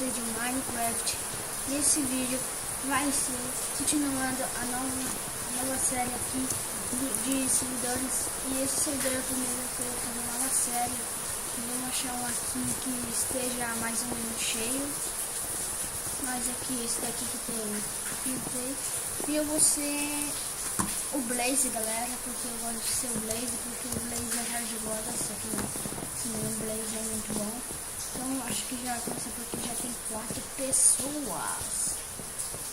vocês de Minecraft. Nesse vídeo vai ser continuando a nova série aqui de servidores. E esse servidor é o primeiro que eu vou fazer uma nova série. Vamos achar um aqui que esteja mais ou menos cheio. Mas aqui, esse daqui que tem. E eu vou ser o Blaze, galera, porque eu gosto de ser o Blaze, porque o Blaze é hardboard, só que não. Sim, o Blaze é muito bom. Então acho que já começa porque já tem 4 pessoas.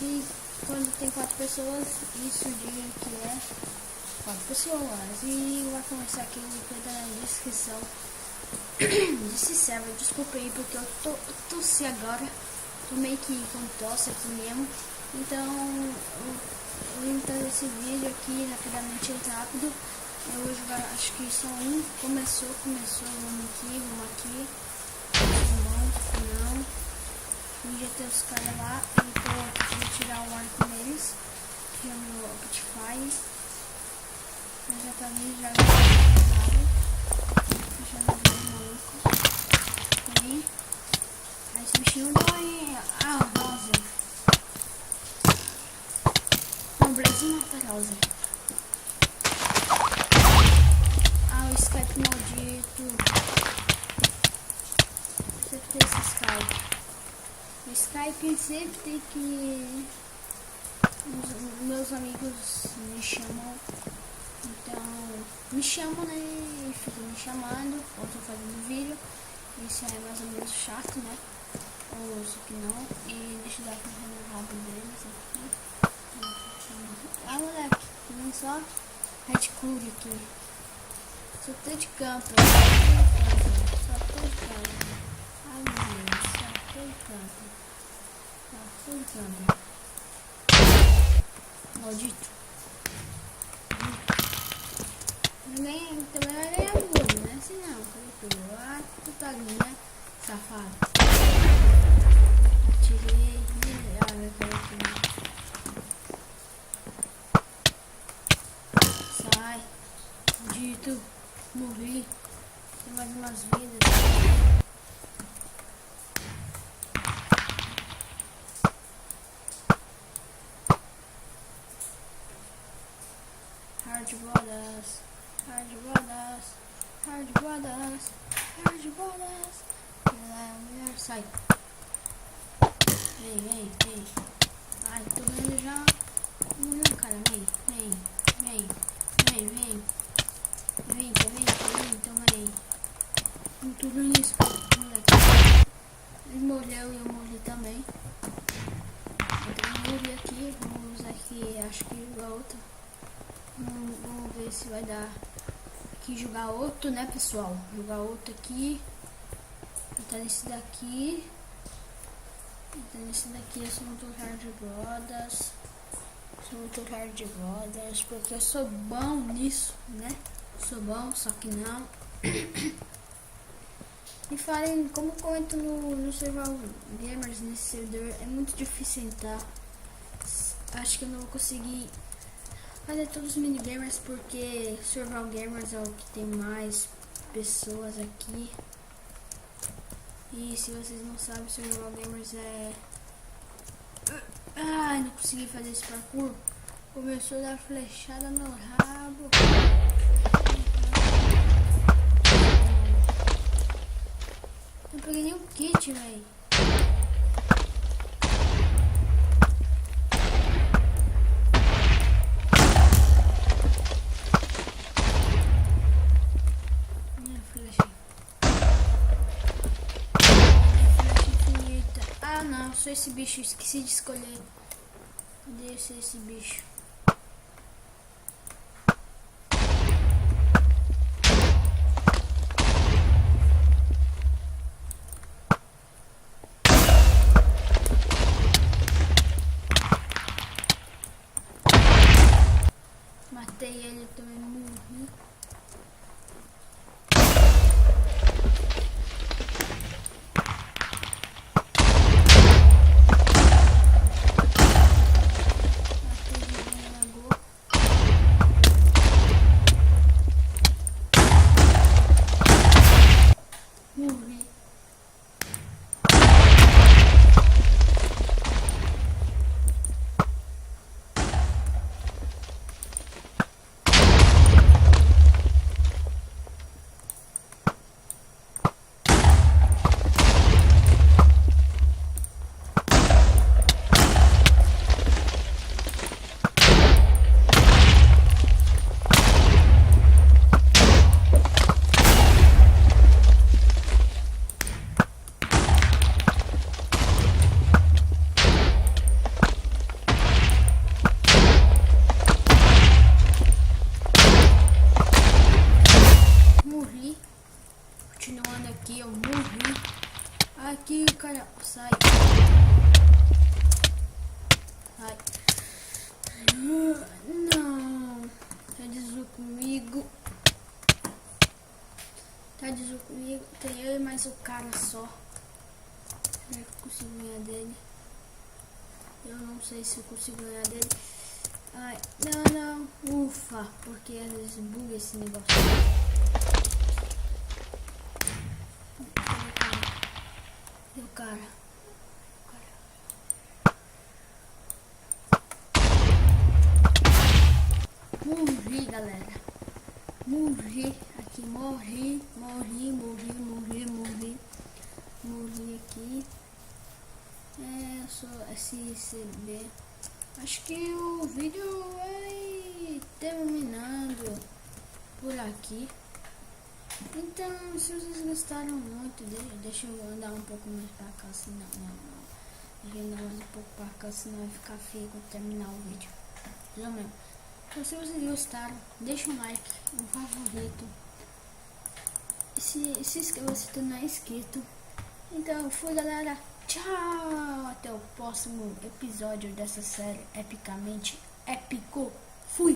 E quando tem 4 pessoas, isso diz que é 4 pessoas. E vai começar aqui no link na descrição desse server. Desculpa aí porque eu tossi agora. Tô meio que com tosse aqui mesmo. Então eu vou trazer esse vídeo aqui rapidamente, rápido. Eu vou jogar, acho que só um. Começou, vamos aqui. Não. E já tem os caras lá. Eu vou tirar o arco neles. Que é o meu Optify. Eu já tá vindo, já maluco. Aí esse bichinho dói. Ah, o Bowser. Não, o Blaze mata o Bowser. Ah, o Skype maldito. Sempre tem esse Skype. O Skype sempre tem que... Meus amigos me chamam. Então, me chamam, né? E ficam me chamando. Ou tô fazendo vídeo. Isso é mais ou menos chato, né? Ou isso que não. E deixa eu dar aqui no rabo deles aqui. Ah, moleque, tem só Red Cool aqui. Só tô de campo. Só tô de campo. Ai, meu Deus, só tô de campo. Só tô de campo. Maldito. Também vai ganhar tudo, né? Se não, tudo. Ah, tu tá ali, né? Safado. Atirei. Ah, vai cair aqui. Sai. Maldito. Morri. Tem mais umas vidas. Hardboardas. Sai. Vem. Ai, tô vendo já. Não, cara, vem. Toma aí. Não tô vendo isso, moleque. Ele morreu e eu morri também. Então eu morri aqui. Vamos usar aqui, acho que jogar outro. Vamos ver se vai dar. Aqui jogar outro, né, pessoal? Jogar outro aqui. Entrar nesse daqui. Eu sou muito hardboardas. Porque eu sou bom nisso, né? Sou bom, só que não. E falem como eu entro no servidor gamers nesse servidor. É muito difícil entrar. Acho que eu não vou conseguir fazer todos os minigamers porque Survival Gamers é o que tem mais pessoas aqui. E se vocês não sabem, Survival Gamers é... Ai, não consegui fazer esse parkour. Começou a dar flechada no rabo. Não peguei nenhum kit, velho. Ah não, sou esse bicho, esqueci de escolher. Cadê esse bicho? Matei ele, também morri. Matei ele. Aqui o cara sai. Sai. Não. Tá de comigo. Tá de comigo. Tem eu e mais o cara só. Será que eu consigo ganhar dele? Eu não sei se eu consigo ganhar dele. Ai, não. Ufa. Porque às vezes buga esse negócio. E o cara? Morri, galera. Morri. Aqui, morri aqui. Eu sou SCB. Acho que o vídeo vai terminando por aqui. Então, se vocês gostaram muito, deixa eu andar um pouco mais pra cá, senão não. Deixa eu andar mais um pouco pra cá, senão vai ficar feio quando terminar o vídeo. Não mesmo. Então, se vocês gostaram, deixa um like, um favorito. Se inscreva se tu não é inscrito. Então, fui, galera. Tchau! Até o próximo episódio dessa série epicamente épico.